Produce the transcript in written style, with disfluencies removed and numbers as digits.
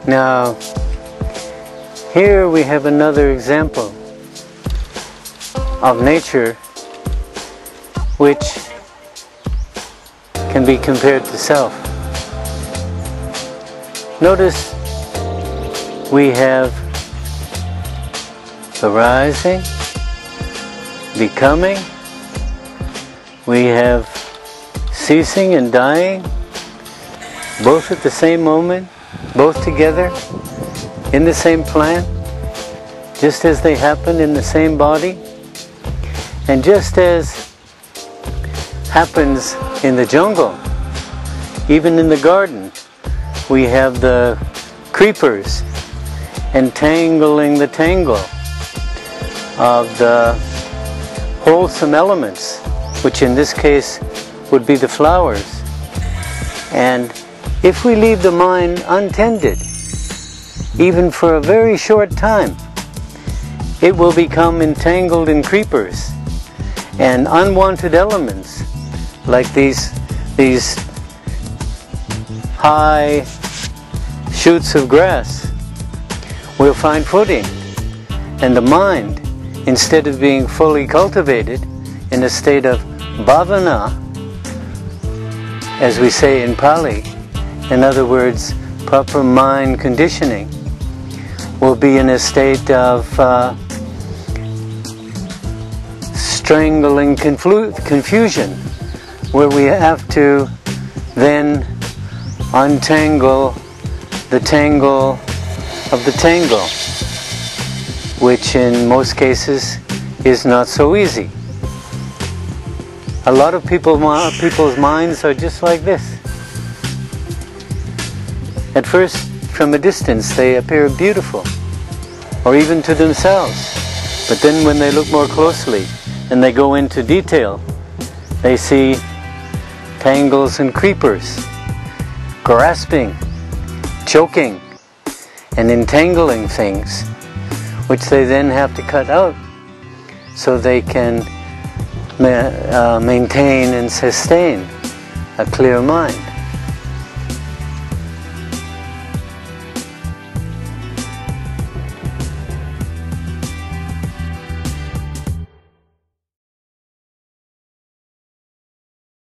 Now, here we have another example of nature which can be compared to self. Notice we have the rising, becoming, we have ceasing and dying, both at the same moment, both together, in the same plant, just as they happen in the same body. And just as happens in the jungle, even in the garden, we have the creepers entangling the tangle of the wholesome elements, which in this case would be the flowers. And if we leave the mind untended, even for a very short time, it will become entangled in creepers and unwanted elements like these high shoots of grass will find footing, and the mind, instead of being fully cultivated in a state of bhavana, as we say in Pali, in other words, proper mind conditioning, will be in a state of strangling confusion, where we have to then untangle the tangle of the tangle, which in most cases is not so easy. A lot of people's minds are just like this. At first, from a distance, they appear beautiful, or even to themselves. But then when they look more closely and they go into detail, they see tangles and creepers, grasping, choking, and entangling things, which they then have to cut out so they can maintain and sustain a clear mind.